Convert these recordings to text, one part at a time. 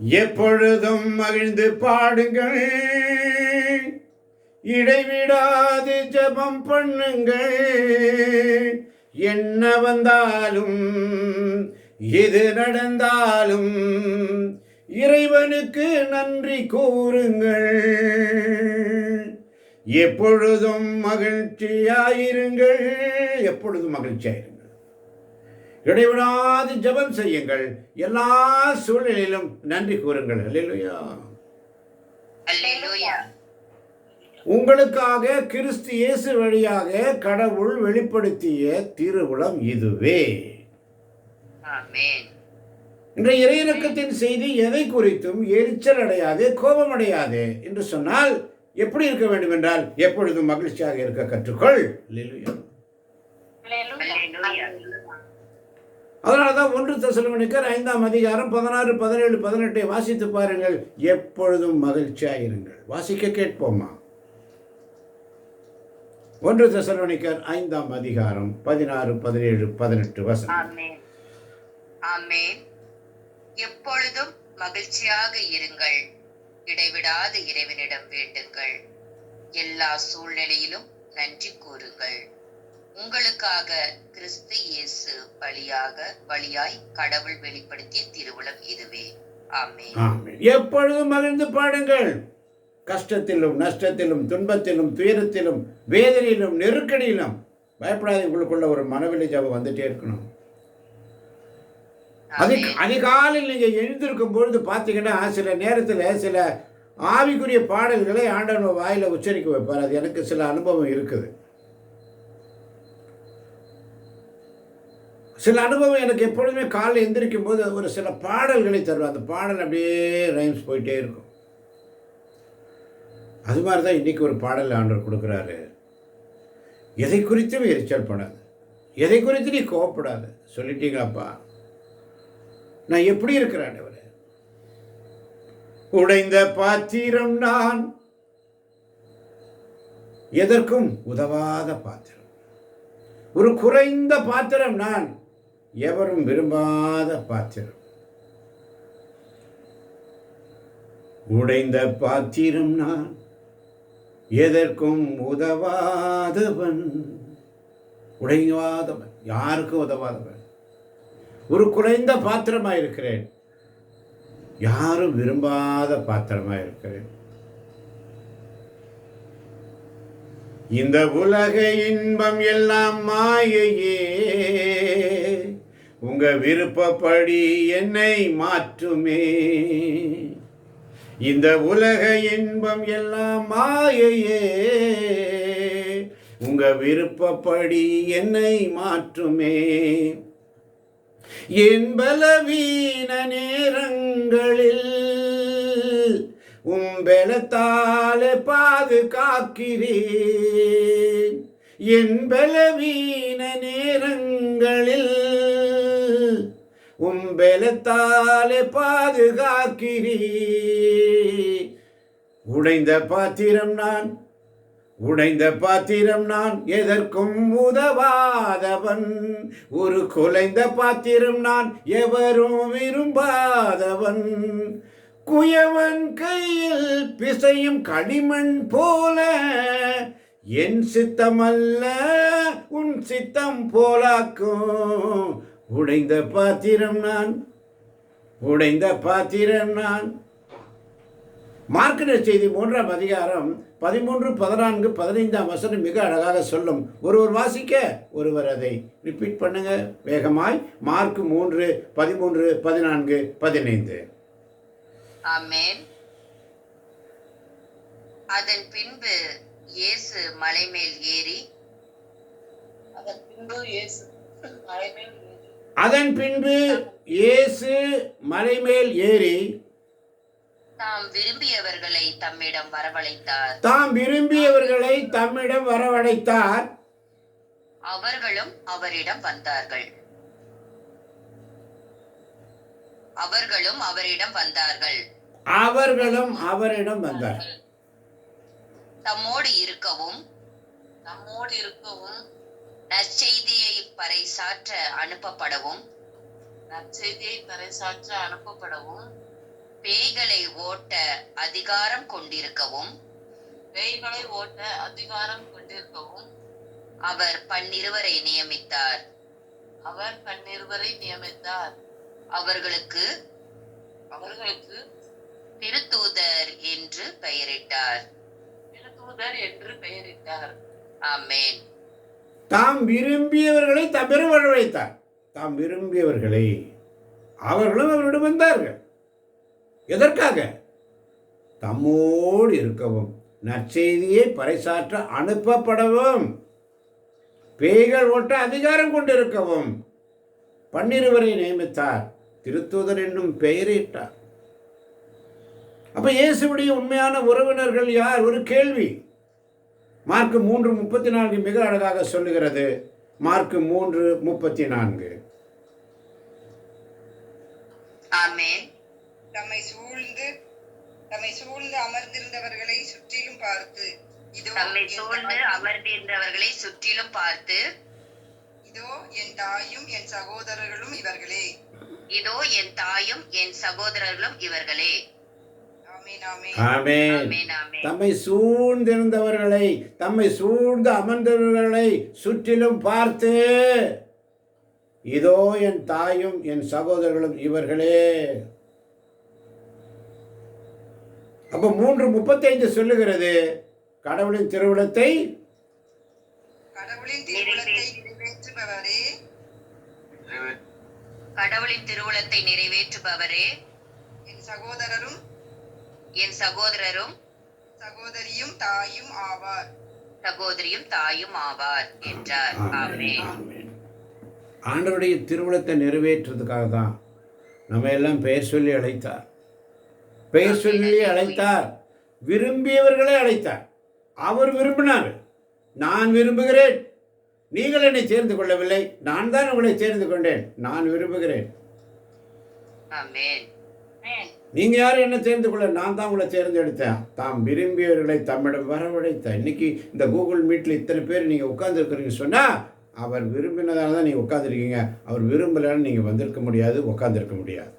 எப்பொழுதும் மகிழ்ந்து பாடுங்கள், இடைவிடாது ஜெபம் பண்ணுங்கள். என்ன வந்தாலும் எது நடந்தாலும் இறைவனுக்கு நன்றி கூறுங்கள். எப்பொழுதும் மகிழ்ச்சியாயிருங்கள், எப்பொழுதும் மகிழ்ச்சியாயிருங்கள். இடைவிடாது ஜெபம் செய்யுங்கள், எல்லா சூழ்நிலையிலும் நன்றி கூறுங்கள். அல்லேலூயா, அல்லேலூயா. உங்களுக்காக கிறிஸ்து இயேசு வழியாக கடவுள் வெளிப்படுத்திய திருவுளம் இதுவே. ஆமென். இன்றைய இறையிறக்கத்தின் செய்தி எதை குறித்தும் எரிச்சல் அடையாது, கோபம் அடையாது என்று சொன்னால் எப்படி இருக்க வேண்டும் என்றால், எப்பொழுதும் மகிழ்ச்சியாக இருக்க கற்றுக்கொள். அல்லேலூயா. அல்லேலூயா. அதனால்தான் 1 தெசலோனிக்கர் 5ஆம் அதிகாரம் 16, 17, 18 வாசித்து பாருங்கள். எப்பொழுதும் மகிழ்ச்சியாயிருங்கள். வாசிக்க கேட்போமா? 1 தெசலோனிக்கர் 5ஆம் அதிகாரம் 16, 17, 18 வசனம். ஆமென். ஆமென். எப்பொழுதும் மகிழ்ச்சியாக இருங்கள், இடைவிடாது இறைவனிடம் வேண்டுங்கள், எல்லா சூழ்நிலையிலும் நன்றி கூறுங்கள். உங்களுக்காக கிறிஸ்து இயேசு வழியாய் கடவுள் வெளிப்படுத்திய திருவுளம் இதுவே. ஆமென். ஆமென். எப்பொழுதும் மகிழ்ந்து பாடுங்கள். கஷ்டத்திலும் நஷ்டத்திலும் துன்பத்திலும் துயரத்திலும் வேதனையிலும் நெருக்கடியிலும் பயப்படாத. உங்களுக்குள்ள ஒரு மனவெளி ஜபம் வந்துட்டே இருக்கணும். அதிகாலையில் நீங்கள் எழுந்திருக்கும் பொழுது பார்த்தீங்கன்னா சில நேரத்தில் சில ஆவிக்குரிய பாடல்களை ஆண்டவன் வாயில உச்சரிக்க வைப்பார். அது எனக்கு சில அனுபவம் இருக்குது. சில அனுபவம் எனக்கு எப்பொழுதுமே காலையில் எந்திரிக்கும் போது ஒரு சில பாடல்களை தருவார். அந்த பாடல் அப்படியே ரைம்ஸ் போயிட்டே இருக்கும். அது மாதிரி தான் இன்றைக்கி ஒரு பாடல் ஆண்டவர் கொடுக்குறாரு. எதை குறித்தும் எரிச்சல் படாது, எதை குறித்து நீ கோவப்படாது. சொல்லிட்டீங்களாப்பா, நான் எப்படி இருக்கிறேன் அவரு? உடைந்த பாத்திரம் நான், எதற்கும் உதவாத பாத்திரம். ஒரு குறைந்த பாத்திரம் நான், எவரும் விரும்பாத பாத்திரம். உடைந்த பாத்திரம் நான், எதற்கும் உதவாதவன். உடையாதவன், யாருக்கும் உதவாதவன். ஒரு குறைந்த பாத்திரமாயிருக்கிறேன், யாரும் விரும்பாத பாத்திரமாயிருக்கிறேன். இந்த உலக இன்பம் எல்லாம் மாயையே, உங்க விருப்பப்படி என்னை மாற்றுமே. இந்த உலக இன்பம் எல்லாம் மாயையே, உங்க விருப்பப்படி என்னை மாற்றுமே. என் பலவீன நேரங்களில் பலத்தாலே பாதுகாக்கிறேன். என் பலவீன நேரங்களில் பலத்தாலே பாதுகாக்கிறேன். உடைந்த பாத்திரம் நான், உடைந்த பாத்திரம் நான், எதற்கும் உதவாதவன். ஒரு குலைந்த பாத்திரம் நான், எவரும் விரும்பாதவன். குயவன் கையில் பிசையும் களிமண் போல, என் சித்தமல்ல உன் சித்தம் போலாக்கும். உடைந்த பாத்திரம் நான், உடைந்த பாத்திரம் நான். மார்க்கு நற்செய்தி 3ஆம் அதிகாரம் 13, 14, 15ஆம் வசனம் மிக அழகாக சொல்லும். ஒருவர் வாசிக்க, ஒருவர் அதை ரிப்பீட் பண்ணுங்க வேகமாய். மார்க் 3, 13, 14, 15. ஆமென். அதன் பின்பு இயேசு மலைமேல் ஏறி தாம் விரும்பியவர்களை தம்மிடம் வரவழைத்தார். அவர்களும் அவரிடம் வந்தார்கள். தம்மோடு இருக்கவும் நற்செய்தியை பறைசாற்ற அனுப்பப்படவும் பேய்களை ஓட்ட அதிகாரம் கொண்டிருக்கவும் பேய்களை ஓட்ட அதிகாரம் கொண்டிருக்கவும் அவர் 12 நியமித்தார். அவர் 12 நியமித்தார். அவர்களுக்கு அவர்களுக்கு திருத்தூதர் என்று பெயரிட்டார். திருத்தூதர் என்று பெயரிட்டார். ஆமென். தாம் விரும்பியவர்களை தம்மிடம் வரவழைத்தார். தாம் விரும்பியவர்களை அவர்களும் அவரிடம் வந்தார்கள். எதற்காக? தம்மோடு இருக்கவும், நற்செய்தியை பறைசாற்ற அனுப்பப்படவும், பேய்கள் ஓட்ட அதிகாரம் கொண்டிருக்கவும் 12 நியமித்தார். திருத்தூதர் என்னும் பெயரிட்டார். அப்ப இயேசுவுடைய உண்மையான உறவினர்கள் யார்? ஒரு கேள்வி. மார்க் 3:34 மிக அழகாக சொல்லுகிறது. மார்க் 3:34. ஆமென். தம்மை சூழ்ந்து அமர்ந்திருந்தவர்களை சுற்றிலும் பார்த்து தம்மை சூழ்ந்து அமர்ந்திருந்தவர்களை சுற்றிலும் பார்த்து, இதோ என் தாயும் என் சகோதரர்களும் இவர்களே. இதோ என் தாயும் என் சகோதரர்களும் இவர்களே. ஆமென், ஆமென். ஆமென். ஆமென், ஆமென். தம்மை சூழ்ந்திருந்தவர்களை, தம்மை சூழ்ந்து அமர்ந்தவர்களை சுற்றிலும் பார்த்து, இதோ என் தாயும் என் சகோதரர்களும் இவர்களே. அப்ப 3:35 சொல்லுகிறது, கடவுளின் திருவிழத்தை நிறைவேற்றுபவரே, கடவுளின் திருவுளத்தை நிறைவேற்றுபவரே என் சகோதரரும் என் சகோதரரும் சகோதரியும் தாயும் ஆவார். சகோதரியும் தாயும் ஆவார் என்றார். ஆமென். ஆமென். ஆண்டவருடைய திருவிழத்தை நிறைவேற்றுறதுக்காக தான் நம்ம எல்லாம் பெயர் சொல்லி அழைத்தார். பெயர் சொல்லி அழைத்தார். விரும்பியவர்களை அழைத்தார். அவர் விரும்பினார். நான் விரும்புகிறேன், நீங்கள் என்னை சேர்ந்து கொள்ளவில்லை, நான் தான் உங்களை சேர்ந்து கொண்டேன், நான் விரும்புகிறேன். ஆமென். நீங்க யாரும் என்ன சேர்ந்து கொள்ள, நான் தான் உங்களை தேர்ந்தெடுத்தேன். தாம் விரும்பியவர்களை தம்மிடம் வரவழைத்த. இன்னைக்கு இந்த கூகுள் மீட்ல இத்தனை பேர் நீங்க உட்கார்ந்துருக்கிறீங்க சொன்னா, அவர் விரும்பினதால தான் நீங்க உட்கார்ந்துருக்கீங்க. அவர் விரும்பலன்னு நீங்க வந்திருக்க முடியாது, உட்கார்ந்துருக்க முடியாது.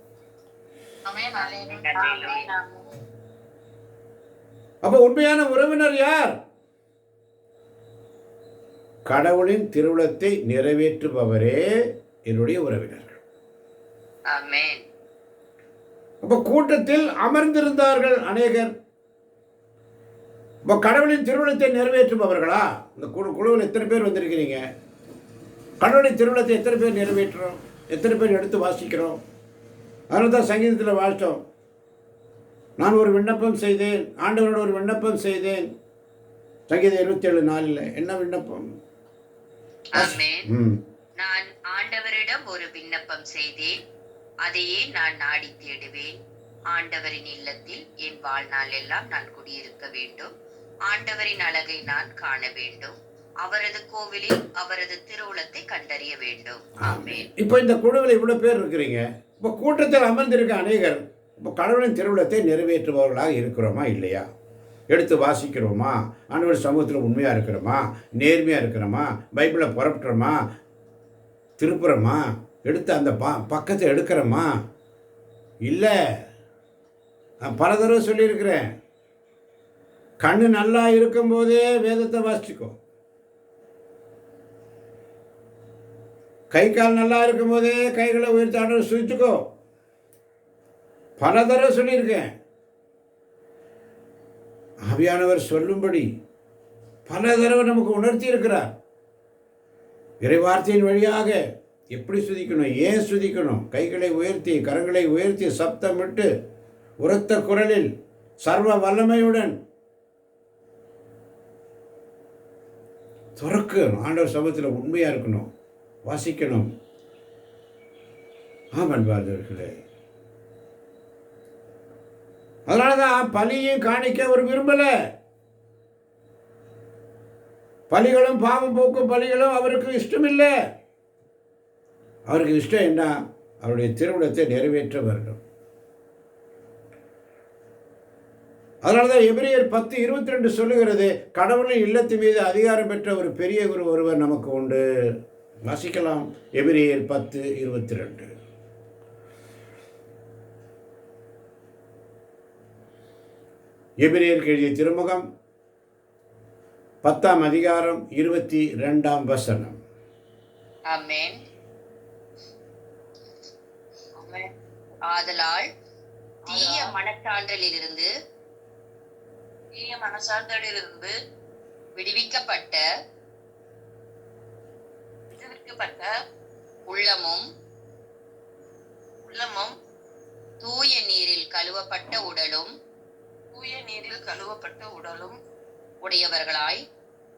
அப்ப உண்மையான உறவினர் யார்? கடவுளின் திருவுளத்தை நிறைவேற்றுபவரே என்னுடைய உறவினர்கள். ஆமென். அப்ப கூட்டத்தில் அமர்ந்திருந்தார்கள் அநேகர். இப்ப கடவுளின் திருவுளத்தை நிறைவேற்றுபவர்களா? இந்த குழுவில் எத்தனை பேர் வந்திருக்கிறீங்க? கடவுளின் திருவுளத்தை எத்தனை பேர் நிறைவேற்றுறோம்? எத்தனை பேர் எடுத்து வாசிக்கிறோம்? அதனால தான் சங்கீதத்தில் வாசித்தோம், நான் ஒரு விண்ணப்பம் செய்தேன், ஆண்டவரோட ஒரு விண்ணப்பம் செய்தேன். சங்கீதம் 27:4. என்ன விண்ணப்பம்? ஆமென். நான் ஆண்டவரிடம் ஒரு விண்ணப்பம் செய்தேன், அதையே நான் நாடி தேடுவேன். ஆண்டவரின் இல்லத்தில் என் வாழ்நாள் எல்லாம் நான் குடியிருக்க வேண்டும். ஆண்டவரின் அழகை நான் காண வேண்டும். அவரது கோவிலில் அவரது திருவுளத்தை கண்டறிய வேண்டும். ஆமென். இப்போ இந்த குழுவில் இவ்வளவு பேர் இருக்கிறீங்க. இப்போ கூட்டத்தில் அமர்ந்திருக்க அநேகர் இப்போ கடவுளின் திருவுளத்தை நிறைவேற்றுபவர்களாக இருக்கிறோமா இல்லையா? எடுத்து வாசிக்கிறோமா? ஆண்டவர் சமூகத்தில் உண்மையாக இருக்கிறோமா? நேர்மையாக இருக்கிறோமா? பைபிளை புறப்பட்டுறோமா? திருப்புறோமா? எடுத்து அந்த பக்கத்தை எடுக்கிறோமா? இல்லை. நான் பல தடவை சொல்லியிருக்கிறேன், கண்ணு நல்லா இருக்கும்போதே வேதத்தை வாசிச்சுக்கோ. கை கால் நல்லா இருக்கும்போதே கைகளை உயர்த்தி ஆண்டவரை சுழிச்சுக்கோ. பல தடவை சொல்லியிருக்கேன். ஆவியானவர் சொல்லும்படி பல தடவை நமக்கு உணர்த்தி இருக்கிறார். இறைவார்த்தையின் வழியாக எப்படி சுதிக்கணும், ஏன் சுதிக்கணும், கைகளை உயர்த்தி கரங்களை உயர்த்தி சப்தமிட்டு உரத்த குரலில் சர்வ வல்லமையுடன் துறக்கணும். ஆண்டவர் சமூகத்தில் உண்மையாக இருக்கணும், வாசிக்கணும். ஆமாம் பார்த்தவர்களே, அதனால தான் பலியும் காணிக்க அவர் விரும்பலை. பலிகளும் பாவம் போக்கும் பலிகளும் அவருக்கு இஷ்டம் இல்லை. அவருக்கு இஷ்டம் என்ன? அவருடைய திருவிழத்தை நிறைவேற்ற வேண்டும். அதனால தான் எபிரேயர் 10:22 சொல்லுகிறது, கடவுளின் இல்லத்து மீது அதிகாரம் பெற்ற ஒரு பெரிய குரு ஒருவர் நமக்கு உண்டு. வாசிக்கலாம். எபிரேயர் 10:22. எபிரேயருக்கு எழுதிய திருமுகம் 10ஆம் அதிகாரம் 22ஆம் வசனம். ஆமென். ஆமென். ஆதலால் தீய மனச்சான்றலிலிருந்து தீய மனசார்ந்தலிலிருந்து விடுவிக்கப்பட்ட விடுவிக்கப்பட்ட உள்ளமும் உள்ளமும் தூய நீரில் கழுவப்பட்ட உடலும் தூய நீரில் கழுவப்பட்ட உடலும் உடையவர்களாய்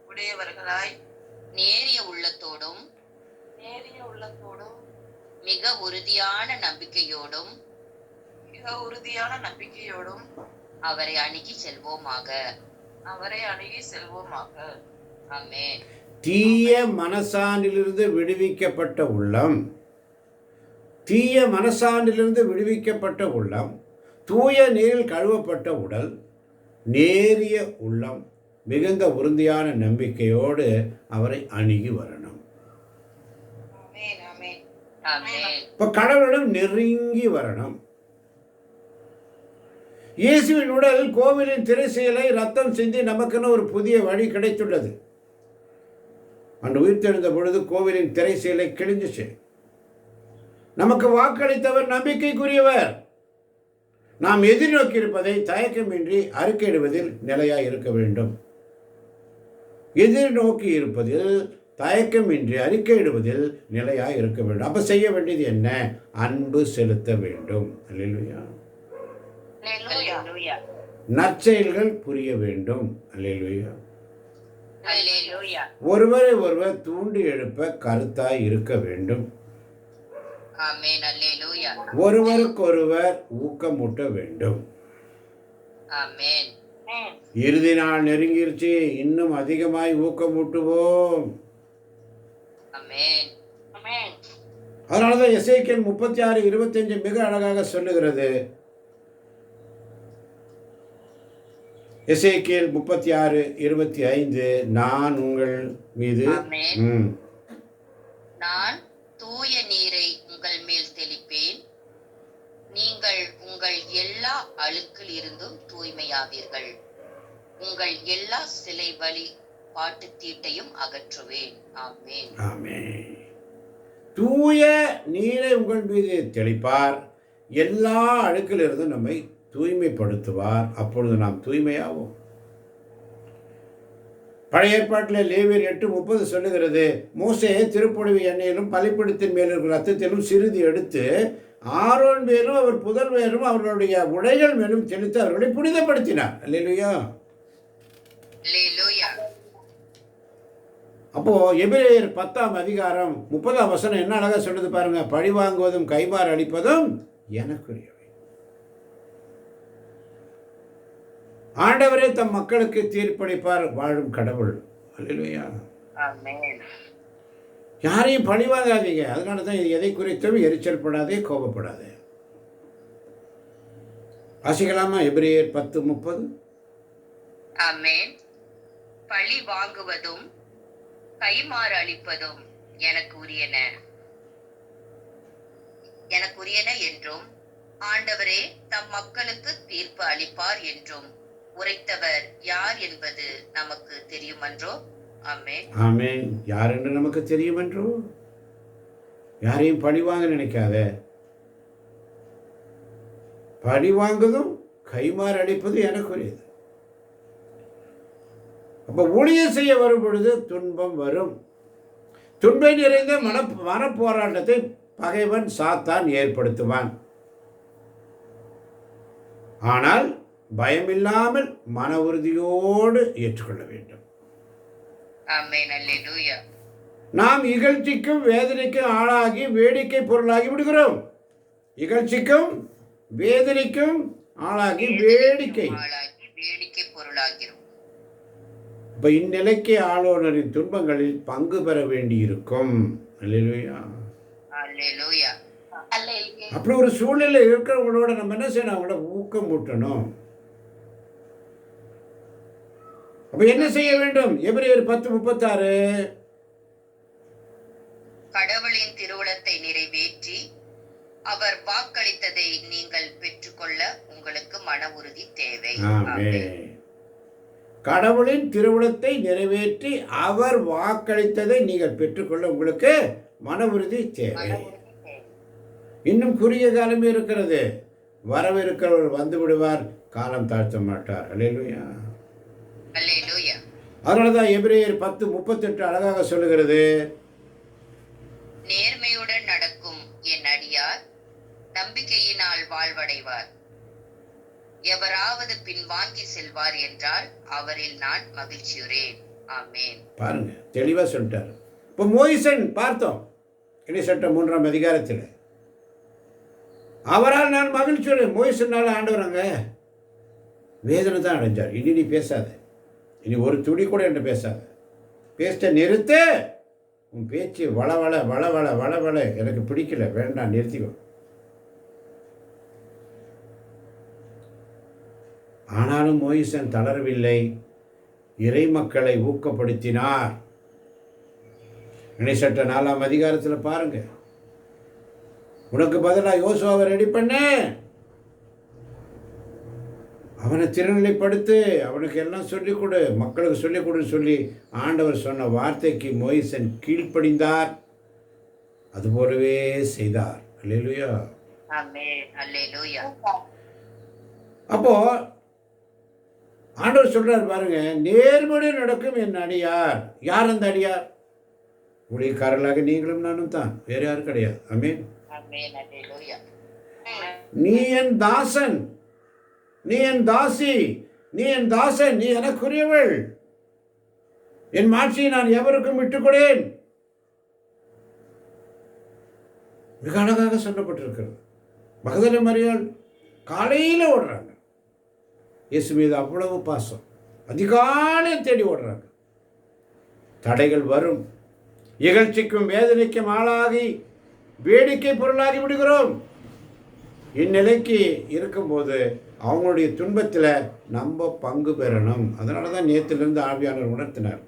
உடையவர்களாய் நேரிய உள்ளத்தோடும் நேரிய உள்ளத்தோடும் மிக உறுதியான நம்பிக்கையோடும் மிக உறுதியான நம்பிக்கையோடும் அவரை அணுகி செல்வோமாக. அவரை அணுகி செல்வோமாக. ஆமென். தீய மனசான்றிலிருந்து விடுவிக்கப்பட்ட உள்ளம், தீய மனசான்றிலிருந்து விடுவிக்கப்பட்ட உள்ளம், தூய நீரில் கழுவப்பட்ட உடல், நேரிய உள்ளம், மிகுந்த உறுதியான நம்பிக்கையோடு அவரை அணுகி வரணும். ஆமென், ஆமென். ஆமென். இப்போ கடவுளிடம் நெருங்கி வரணும். இயேசுவின் உடல் கோவிலின் திரைச்சீலை ரத்தம் சிந்தி நமக்குன்னு ஒரு புதிய வழி கிடைத்துள்ளது. அன்று உயிர்த்தெழுந்த பொழுது கோவிலின் திரைச்சீலை கிழிஞ்சிச்சு. நமக்கு வாக்களித்தவர் நம்பிக்கைக்குரியவர். நாம் எதிர்நோக்கி இருப்பதை தயக்கமின்றி அறிக்கையிடுவதில் நிலையாய் இருக்க வேண்டும். எதிர்நோக்கி இருப்பதில் தயக்கமின்றி அறிக்கையிடுவதில் நிலையாய் இருக்க வேண்டும். அப்ப செய்ய வேண்டியது என்ன? அன்பு செலுத்த வேண்டும். அல்லேலூயா. அல்லேலூயா. நற்செயல்கள் புரிய வேண்டும். அல்லேலூயா. அல்லேலூயா. ஒருவரை ஒருவர் தூண்டி எழுப்ப கருத்தாய் இருக்க வேண்டும். ஆமென். அல்லேலூயா. ஒருவருக்கொருவர் ஊக்கமூட்ட வேண்டும். ஆமென். இறுதி நாள் நெருங்கிருச்சு, இன்னும் அதிகமாய் ஊக்கமூட்டுவோம். ஆமென். ஆமென். அதனாலதான் எசேக்கியேல் 36:25 மிக அழகாக சொல்லுகிறது. எசேக்கியேல் 36:25 நான் உங்கள் மீது ஆமென். நான் தூய நீரை உங்கள் மேல் தெளிப்பேன், நீங்கள் உங்கள் எல்லா அழுக்கில் இருந்தும் தூய்மையாவீர்கள், உங்கள் எல்லா சிலை வழி பாட்டு தீட்டையும் அகற்றுவேன். ஆமென். ஆமென். தூய நீரை உங்கள் மீது தெளிப்பார், எல்லா அழுக்கிலிருந்தும் நம்மை தூய்மைப்படுத்துவார். அப்பொழுது நாம் தூய்மையாவோம். பழைய ஏற்பாட்டில் லேவியர் 8:30 சொல்லுகிறது, மோசே திருப்பொழிவு எண்ணெயிலும் பலிபீடத்தின் மேல் இருக்கிற ரத்தத்திலும் சிறிது எடுத்து ஆரோன் மேலும் அவர் புதல்வரும் அவர்களுடைய உடைகள் மேலும் தெளித்து அவர்களை புனிதப்படுத்தினார். அல்லேலூயா. அல்லேலூயா. அப்போ எபிரேயர் 10ஆம் அதிகாரம் 30ஆம் வசனம் என்ன அழகா சொல்லுது பாருங்க. பழி வாங்குவதும் கைமாறு அளிப்பதும் எனக்குரியவை. ஆண்டவரே தம் மக்களுக்கு தீர்ப்பளிப்பார் வாழும் கடவுள். அல்லேலூயா. ஆமென். யாரையும் பழி வாங்காதீங்க. அதனால தான் எதை குறித்தும் எரிச்சல் படாதே, கோபப்படாதே. வாசிக்கலாமா? எபிரேயர் 10:30. ஆமென். பழி வாங்குவதும் கைமாறு அளிப்பதும் எனக்குரியன என்றும் ஆண்டவரே தம் மக்களுக்கு தீர்ப்பு அளிப்பார் என்றும் உரைத்தவர் யார் என்பது நமக்கு தெரியுமன்றோ. ஆமென். ஆமென். யார் என்று நமக்கு தெரியும் என்றோ. யாரையும் பழி வாங்க நினைக்காத. பழி வாங்குவதும் கைமாறு அளிப்பது எனக்குரியது. அப்போ ஊழியம் செய்ய வரும் பொழுது துன்பம் வரும். துன்பம் நிறைந்த மனப்போராட்டத்தை பகைவன் சாத்தான் ஏற்படுத்துவான். ஆனால் பயமில்லாமல் மன உறுதியோடு ஏற்றுக்கொள்ள வேண்டும். ஆமென். அல்லேலூயா. நாம் இகழ்ச்சிக்கும் வேதனைக்கும் ஆளாகி வேடிக்கை பொருளாகி விடுகிறோம். இகழ்ச்சிக்கும் வேதனைக்கும் ஆளாகி வேடிக்கை பொருளாகிறோம். இப்ப இந்நிலைக்கு ஆளுநரின் துன்பங்களில் பங்கு பெற வேண்டியிருக்கும். அல்லேலூயா. அல்லேலூயா. அப்படி ஒரு சூழ்நிலை இருக்கிறவங்களோட நம்ம என்ன செய்யணும்? அவங்களோட ஊக்கம் ஊட்டணும். அப்ப என்ன செய்ய வேண்டும்? எபிரேயர் 10:36 கடவுளின் திருவுளத்தை நிறைவேற்றி அவர் வாக்களித்ததை நீங்கள் பெற்றுக்கொள்ள பெற்றுக்கொள்ள உங்களுக்கு மன உறுதி தேவை. ஆமென். கடவுளின் திருவுளத்தை நிறைவேற்றி அவர் வாக்களித்ததை நீங்கள் பெற்றுக்கொள்ள உங்களுக்கு மன உறுதி தேவை. இன்னும் குறுகிய காலமே இருக்கிறது. வரவிருக்கிறவர் வந்து விடுவார், காலம் தாழ்த்த மாட்டார். அல்லேலூயா. அல்லேலூயா. அதனாலதான் எபிரேயர் 10:38 அழகாக சொல்லுகிறது, நேர்மையுடன் நடக்கும் என் அடியார் நம்பிக்கையினால் வாழ்வடைவார். எவராவது பின்வாங்கி செல்வார் என்றால் அவரில் நான் மகிழ்ச்சியுறேன். ஆமென். பாருங்க, தெளிவா சொல்லிட்டார். இப்போ மோயிசன் பார்த்தோம் இணைசட்டம் 3ஆம் அதிகாரத்தில், அவரால் நான் மகிழ்ச்சியுறேன். மோயிசனால ஆண்டவராங்க வேதனை தான் அடைஞ்சார். இனி நீ பேசாத, இனி ஒரு துளி கூட என்ன பேசாத, பேச நிறுத்து, உன் பேச்சு வளவள வளவள வளவள எனக்கு பிடிக்கல, வேண்டாம், நிறுத்திக்கோ. ஆனாலும் மோயிசன் தளரவில்லை, இறை மக்களை ஊக்கப்படுத்தினார். இணைசட்ட 4ஆம் அதிகாரத்தில் பாருங்க, உனக்கு பதிலாக யோசுவாவை ரெடி பண்ண, அவனை திருநிலைப்படுத்து, அவனுக்கு எல்லாம் சொல்லிக் கொடு, மக்களுக்கு சொல்லிக் கொடுன்னு சொல்லி ஆண்டவர் சொன்ன வார்த்தைக்கு மோயிசன் கீழ்ப்படிந்தார். அதுபோலவே செய்தார். அல்லேலூயா. ஆமென். அல்லேலூயா. அப்போ ஆண்டவர் சொல்றார் பாருங்க, நேர்மறை நடக்கும் என் அடியார். யார் அந்த அடியார்? ஊழியக்காரர்களாக நீங்களும் நானும் தான், வேற யாரும் கிடையாது. ஆமென். ஆமென். அல்லேலூயா. நீ என் தாசன், நீ என் தாசி, நீ என் தாசன், நீ எனக்குரியவள், என் மாட்சியை நான் எவருக்கும் விட்டுக்கொடேன். மிக அழகாக சொல்லப்பட்டிருக்கிறது. மகதலே மரியாள் காலையில் ஓடுறாங்க, இயேசு மீது அவ்வளவு பாசம், அதிகாலை தேடி ஓடுறாங்க. தடைகள் வரும், இகழ்ச்சிக்கும் வேதனைக்கும் ஆளாகி வேடிக்கை பொருளாகி விடுகிறோம். இந்நிலைக்கு இருக்கும்போது அவங்களுடைய துன்பத்தில் நம்ம பங்கு பெறணும். அதனால தான் நேற்றிலிருந்து ஆவியானவர் உணர்த்தினார்,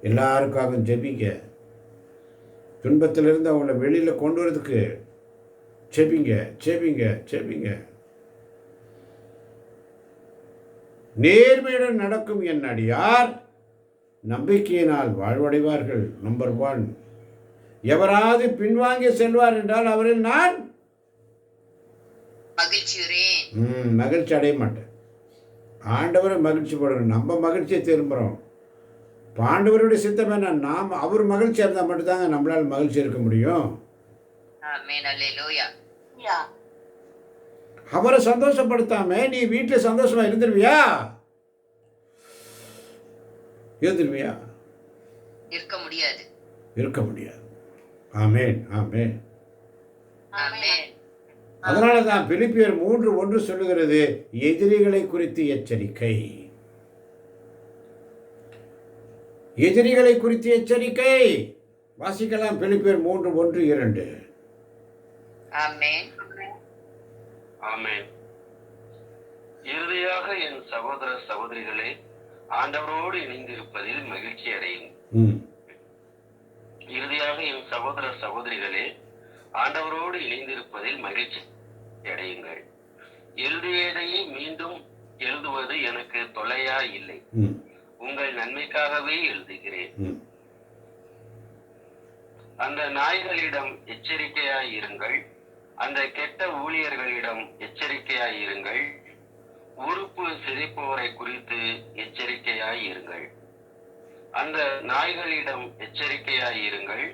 எல்லாருக்காகவும் ஜெபிங்க, துன்பத்திலிருந்து அவங்கள வெளியில் கொண்டு வரதுக்கு ஜெபிங்க ஜெபிங்க ஜெபிங்க. நேர்மையுடன் நடக்கும் என் அடியார் நம்பிக்கையினால் வாழ்வடைவார்கள். நம்பர் 1, எவராது பின்வாங்கி செல்வார் என்றால் அவரில் நான் மகிழ்ச்சியுறேன். மகிழ்ச்சி அடைய மாட்டேன். ஆண்டவரை மகிழ்ச்சி படணும், நம்ம மகிழ்ச்சியை திரும்புகிறோம். ஆண்டவருடைய சித்தம் என்ன? நாம் அவர் மகிழ்ச்சியாக இருந்தால் மட்டும்தாங்க நம்மளால் மகிழ்ச்சி இருக்க முடியும். ஆமென். அல்லேலூயா. அவரை சந்தோஷப்படுத்தாம நீ வீட்டில் சந்தோஷமா இருந்துருவியா? இருந்துருவியா? இருக்க முடியாது. இருக்க முடியாது. ஆமென். ஆமென். ஆமென். அதனால தான் பிலிப்பியர் 3:1 சொல்லுகிறது, எதிரிகளை குறித்து எச்சரிக்கை. எதிரிகளை குறித்து எச்சரிக்கை. வாசிக்கலாம், பிலிப்பியர் 3:1-2. ஆமென். ஆமென். இறுதியாக என் சகோதர சகோதரிகளே, ஆண்டவரோடு இணைந்திருப்பதில் மகிழ்ச்சி அடையுங்கள். இறுதியாக என் சகோதர சகோதரிகளே, ஆண்டவரோடு இணைந்திருப்பதில் மகிழ்ச்சி அடையுங்கள். எழுதியதையே மீண்டும் எழுதுவது எனக்கு தொல்லையா இல்லை, உங்கள் நன்மைக்காகவே எழுதுகிறேன். அந்த நாய்களிடம் எச்சரிக்கையாய் இருங்கள், அந்த கெட்ட ஊழியர்களிடம் எச்சரிக்கையாய் இருங்கள், உறுப்பு சிதைப்போரை குறித்து எச்சரிக்கையாய் இருங்கள். அந்த நாய்களிடம் எச்சரிக்கையாய் இருங்கள்,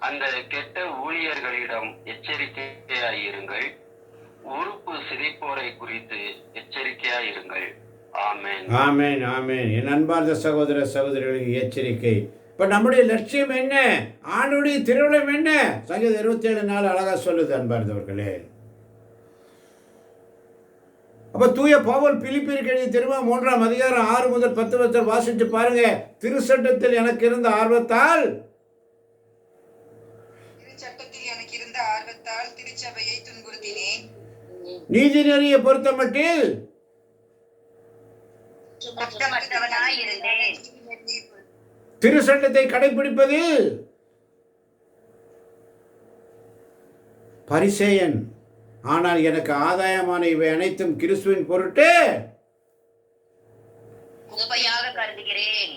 அந்த கெட்ட ஊழியர்களிடம் எச்சரிக்கையாய் இருங்கள், உறுப்பு சிதைப்போரை குறித்து எச்சரிக்கையாய் இருங்கள். ஆமென். ஆமென். ஆமென். என் அன்பார்ந்த சகோதர சகோதரிகளுக்கு எச்சரிக்கை. இப்போ நம்முடைய லட்சியம் என்ன? ஆண்டுடைய திருவிழம் என்ன? சங்கீதம் 27:4 அழகா சொல்லுது அன்பார்ந்தவர்களே. அப்ப தூய பவுல் பிலிப்பியருக்கு எழுதிய திருமுகம் 3ஆம் அதிகாரம் 6 முதல் 10 வரை வாசிச்சு பாருங்க. திருச்சட்டத்தில் எனக்கு இருந்த ஆர்வத்தால் திருச்சபையை துன்புறுத்தினேன். நீதி நெறியை பொறுத்த மட்டில் திருச்சட்டத்தை கடைபிடிப்பதில் பரிசேயன், ஆனால் எனக்கு ஆதாயமான இவை அனைத்தும் கிறிஸ்துவின் பொருட்டு குப்பையாக கருதுகிறேன்.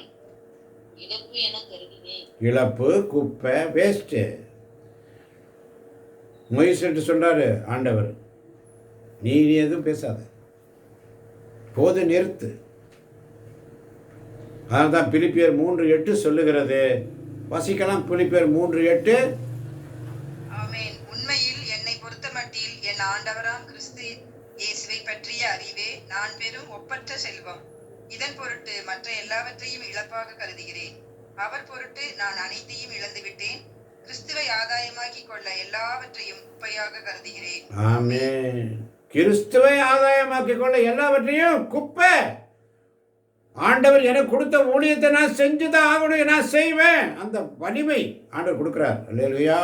இழப்பு என கருதினேன். இழப்பு, குப்பை, வேஸ்ட்டு. மொய்சன்ட்டு சொன்னார் ஆண்டவர், நீ எதுவும் பேசாத, போது நிறுத்து. அதுதான் பிலிப்பியர் 3:8 சொல்லுகிறது. வசிக்கலாம் பிலிப்பியர் 3:8. ஆமென். உண்மையில் என்னை பொறுத்தமட்டில் என் ஆண்டவராம் கிறிஸ்து இயேசுவை பற்றிய அறிவே நான் பெறும் ஒப்பற்ற செல்வம். இதன் பொருட்டு மற்ற எல்லாவற்றையும் இழப்பாக கருதுகிறேன். அவர் பொருட்டு நான் அனைத்தையும் இழந்துவிட்டேன். கிறிஸ்துவை ஆதாயமாக்கிக் கொள்ள எல்லாவற்றையும் குப்பையாக கருதுகிறேன். ஆமென். கிறிஸ்துவை ஆதாயமாக்கிக் கொள்ள எல்லாவற்றையும் குப்பை. ஆண்டவர் எனக்கு கொடுத்த ஊழியத்தை நான் செஞ்சுதான் ஆகணும், நான் செய்வேன். அந்த வலிமை ஆண்டவர் கொடுக்கிறார். அல்லேலூயா.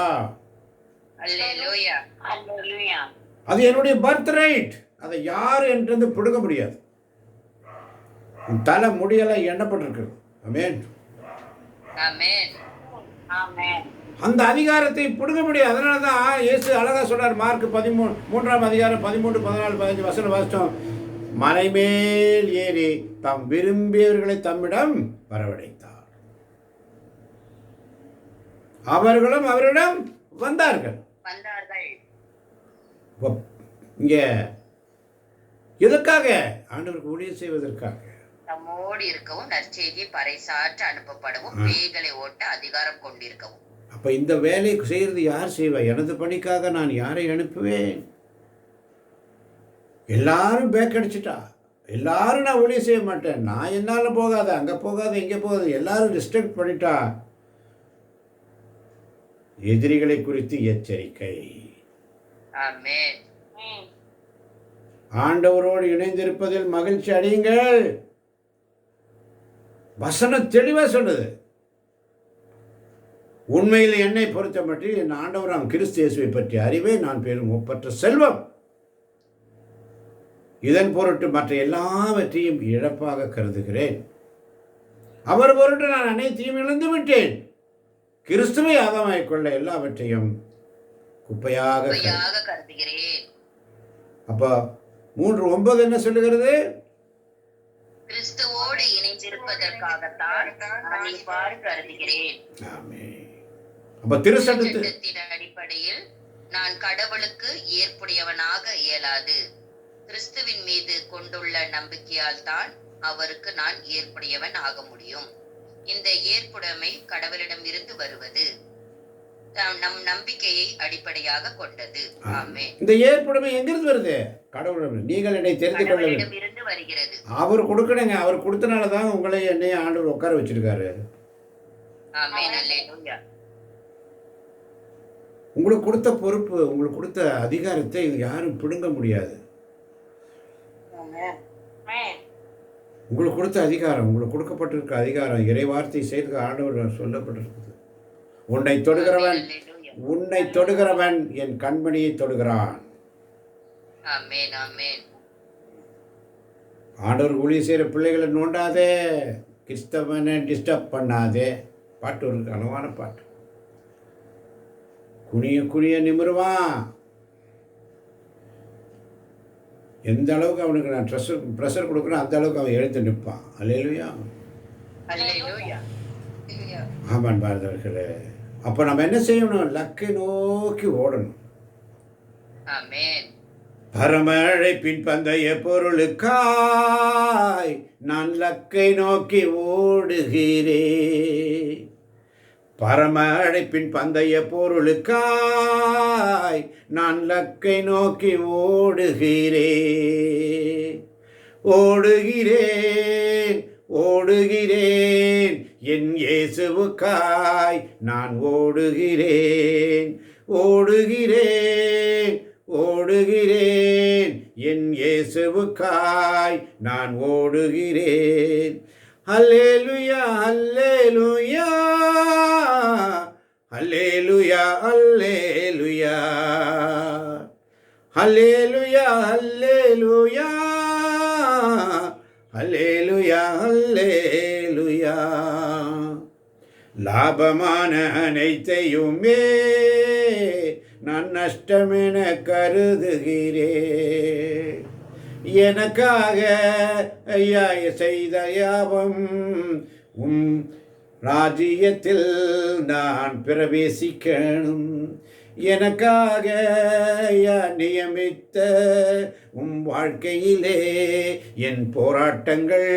அல்லேலூயா. அல்லேலூயா. அது என்னுடைய பர்த் ரைட். அதை யாரும் என்று பிடுங்க முடியாது. உன் தலை முடியெல்லாம் எண்ணப்பட்டிருக்கு. ஆமென். ஆமென். ஆமென். அந்த அதிகாரத்தை பிடுங்க முடியாது. அதனால தான் இயேசு அழகா சொல்றார். மார்க் 13:3 13, 14, 15 வசனம் வாசித்தோம். மலைமேல் ஏறி தாம் விரும்பியவர்களை தம்மிடம் வரவழைத்தார். அவர்களும் அவரிடம் வந்தார்கள். இங்க எதற்காக? ஆண்டவருக்கு ஊழியம் செய்வதற்காக. நம்மோடு இருக்கவும், நற்செய்தியை பறைசாற்ற அனுப்பப்படவும், பேய்களை ஓட்ட அதிகாரம் கொண்டிருக்கவும். அப்ப இந்த வேலையை செய்யறது யார் செய்வா? எனது பணிக்காக நான் யாரை அனுப்புவேன்? எல்லாரும் பேக் அடிச்சுட்டா, எல்லாரும் நான் ஊழியம் செய்ய மாட்டேன், நான் என்னால் போகாத, அங்கே போகாத, இங்கே போகாத, எல்லாரும் டிஸ்ட்ரக்ட் பண்ணிட்டா. எதிரிகளை குறித்து எச்சரிக்கை. ஆமென். ஆண்டவரோடு இணைந்திருப்பதில் மகிழ்ச்சி அடையுங்கள். வசனம் தெளிவா சொல்லுது. உண்மையில் என்னை பொறுத்த மட்டும் என் ஆண்டவராம் கிறிஸ்து இயேசுவை பற்றிய அறிவே நான் பெறும் ஒப்பற்ற செல்வம். இதன் பொருட்டு மற்ற எல்லாவற்றையும் இழப்பாக கருதுகிறேன். அவர் பொருட்டு நான் அனைத்தையும் இழந்து விட்டேன். கிறிஸ்துவை ஆதாயமாக்கிக் கொள்ள எல்லாவற்றையும் குப்பையாக கருதுகிறேன். அப்போ 3:9 என்ன சொல்லுகிறது? கிறிஸ்துவோடு இணைந்திருப்பதற்காகத்தான் நான் இவ்வாறு கருதுகிறேன். அப்ப திருச்சட்டத்தின் அடிப்படையில் நான் கடவுளுக்கு ஏற்புடையவனாக இயலாது. கிறிஸ்துவின் மீது கொண்டுள்ள நம்பிக்கையால் தான் அவருக்கு நான் ஏற்புடையவன் ஆக முடியும். இந்த ஏற்புடைமை கடவுளிடம் இருந்து வருவது, நம் நம்பிக்கையை அடிப்படையாக கொண்டது. ஆமென். இந்த ஏற்புடைமை எங்கிருந்து வருது? கடவுளிடம். நீங்கள் என்னை தெரிந்து கொள்ள இருந்து வருகிறது. அவர் கொடுக்கணுங்க. அவர் கொடுத்தனால தான் உங்களை என்னை ஆண்டவர் உட்கார வச்சிருக்காரு. ஆமென். அல்லேலூயா. உங்களுக்கு கொடுத்த பொறுப்பு, உங்களுக்கு கொடுத்த அதிகாரத்தை யாரும் பிடுங்க முடியாது. உங்களுக்கு கொடுத்த அதிகாரம், உங்களுக்கு கொடுக்கப்பட்டிருக்க அதிகாரம், இறை வார்த்தை செய்து ஆண்டவர் சொல்லப்பட்டிருக்குது. உன்னை தொடுகிறவன் என் கண்மணியை தொடுகிறான். ஆமென். ஆமென். ஆண்டவர் ஊழியம் செய்கிற பிள்ளைகளை நோண்டாதே, கிறிஸ்தவனை டிஸ்டர்ப் பண்ணாதே. பாட்டு ஒரு அளவான பாட்டு. குனிய குனிய நிமிருவான். எந்த அளவுக்கு அவனுக்கு நான் ப்ரெஷர் கொடுக்குறேன் அந்த அளவுக்கு அவன் எழுந்து நிற்பான். அல்லேலூயா. அல்லேலூயா. ஆமான் பாரதவர்களே. அப்போ நம்ம என்ன செய்யணும்? லக்கை நோக்கி ஓடணும். ஆமென். பரம அழைப்பின் பந்தய பொருளுக்காய் நான் லக்கை நோக்கி ஓடுகிறேன். பரம அழைப்பின் பந்தய பொருளுக்காய் நான் லக்கை நோக்கி ஓடுகிறேன். ஓடுகிறேன் ஓடுகிறேன் என் இயேசுவுக்காய் நான் ஓடுகிறேன். ஓடுகிறேன் ஓடுகிறேன் என் இயேசுவுக்காய் நான் ஓடுகிறேன். அல்லேலூயா அல்லேலூயா அல்லேலூயா அல்லேலூயா அல்லேலூயா அல்லேலூயா அல்லேலூயா அல்லேலூயா. லாபமான அனைத்தையுமே நான் நஷ்டமென கருதுகிறேன். எனக்காக ஐயா செய்த யாவும் ராஜ்யத்தில் நான் பிரவேசிக்கணும். எனக்காக நியமித்த வாழ்க்கையிலே என் போராட்டங்கள்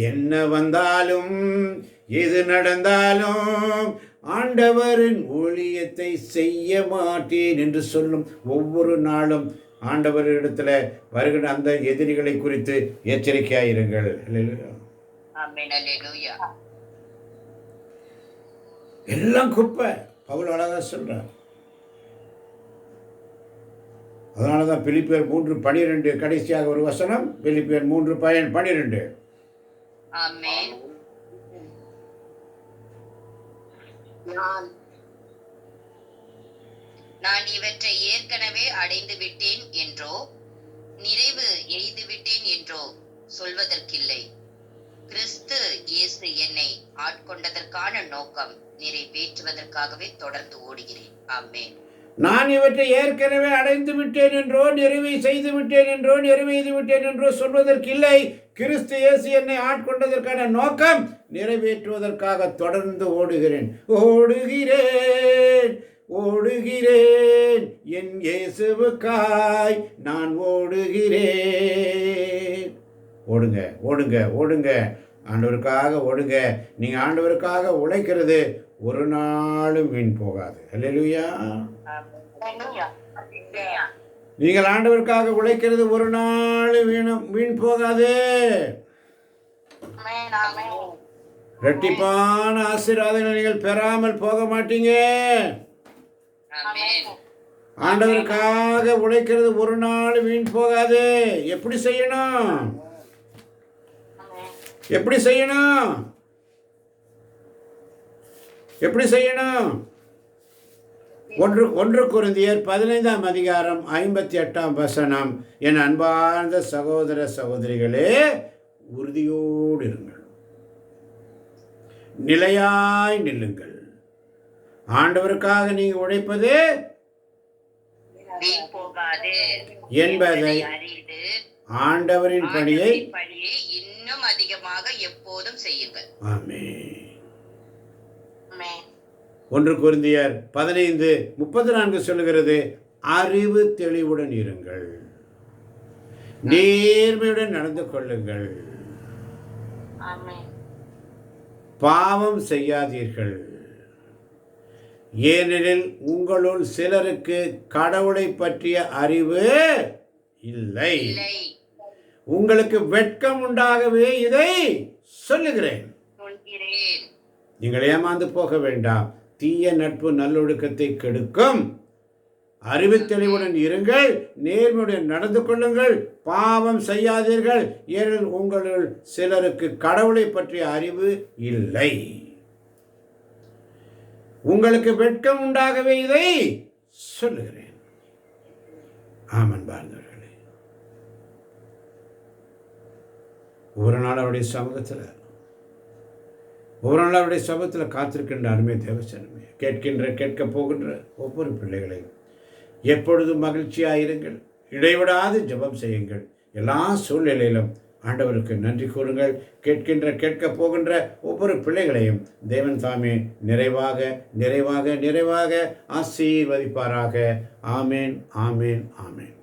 என்ன வந்தாலும் எது நடந்தாலும் ஆண்டவரின் ஊழியத்தை செய்ய மாட்டேன் என்று சொல்லும் ஒவ்வொரு நாளும் ஆண்டவரிடத்தில் வருகிற அந்த எதிரிகளை குறித்து எச்சரிக்கையாயிருங்கள். எல்லாம் குப்பை. பவுல் அழகா சொல்றார். அதனால தான் பிலிப்பியர் 3:12 கடைசியாக ஒரு வசனம். பிலிப்பியர் 3:12. நான் இவற்றை ஏற்கனவே அடைந்து விட்டேன் என்றோ நிறைவு எய்து விட்டேன் என்றோ சொல்வதற்கில்லை. கிறிஸ்து இயேசு என்னை ஆட்கொண்டதற்கான நோக்கம் நிறைவேற்றுவதற்காகவே தொடர்ந்து ஓடுகிறேன். ஆமென். நான் இவற்றை ஏற்கனவே அடைந்து விட்டேன் என்றோ நிறைவை செய்து விட்டேன் என்றோ நிறைவேற்றி விட்டேன் என்றோ சொல்வதற்கில்லை. கிறிஸ்து இயேசு என்னை ஆட்கொண்டதற்கான நோக்கம் நிறைவேற்றுவதற்காக தொடர்ந்து ஓடுகிறேன். ஓடுகிறேன் ஓடுகிறேன் என் இயேசுவுக்காய் நான் ஓடுகிறேன். ஓடுங்க ஓடுங்க ஓடுங்க, ஆண்டவருக்காக ஓடுங்க. நீங்கள் ஆண்டவருக்காக உழைக்கிறது ஒரு நாளும் வீண் போகாது. அல்லேலூயா. நீங்கள் ஆண்டவருக்காக உழைக்கிறது ஒரு நாளும் வீண் போகாது. இரட்டிப்பான ஆசீர்வாதங்களை நீங்கள் பெறாமல் போக மாட்டீங்க. ஆண்டவருக்காக உழைக்கிறது ஒரு நாள் வீண் போகாது. எப்படி செய்யணும்? எப்படி செய்யணும்? எப்படி செய்யணும்? 1 கொரிந்தியர் 15ஆம் அதிகாரம் 58ஆம் வசனம். என் அன்பார்ந்த சகோதர சகோதரிகளே, உறுதியோடு இருங்கள், நிலையாய் நில்லுங்கள். ஆண்டவருக்காக நீங்க உழைப்பது என்பதை ஆண்டவரின் பணியை இன்னும் அதிகமாக எப்போதும் செய்யுங்கள். ஆமென். 1 கொரிந்தியர் 15:34 சொல்லுகிறது, அறிவு தெளிவுடன் இருங்கள், நேர்மையுடன் நடந்து கொள்ளுங்கள், பாவம் செய்யாதீர்கள், ஏனெனில் உங்களுள் சிலருக்கு கடவுளை பற்றிய அறிவு இல்லை. உங்களுக்கு வெட்கம் உண்டாகவே இதை சொல்லுகிறேன். நீங்கள் ஏமாந்து போக வேண்டாம். தீய நட்பு நல்லொழுக்கத்தை கெடுக்கும். அறிவுத்தெளிவுடன் இருங்கள், நேர்மையுடன் நடந்து கொள்ளுங்கள், பாவம் செய்யாதீர்கள், ஏனெனில் உங்களுள் சிலருக்கு கடவுளை பற்றிய அறிவு இல்லை. உங்களுக்கு வெட்கம் உண்டாகவே இதை சொல்லுகிறேன். ஆமன் பாருங்களே, ஒவ்வொரு நாள் அவருடைய சமூகத்தில் காத்திருக்கின்ற அருமை தேவசனமே, கேட்க போகின்ற ஒவ்வொரு பிள்ளைகளையும் எப்பொழுதும் மகிழ்ச்சியாயிருங்கள், இடைவிடாது ஜெபம் செய்யுங்கள். எல்லா சூழ்நிலையிலும் ஆண்டவருக்கு நன்றி கூறுங்கள். கேட்க போகின்ற ஒவ்வொரு பிள்ளைகளையும் தேவன் தாமே நிறைவாக நிறைவாக நிறைவாக ஆசீர்வதிப்பாராக. ஆமேன், ஆமேன், ஆமேன்.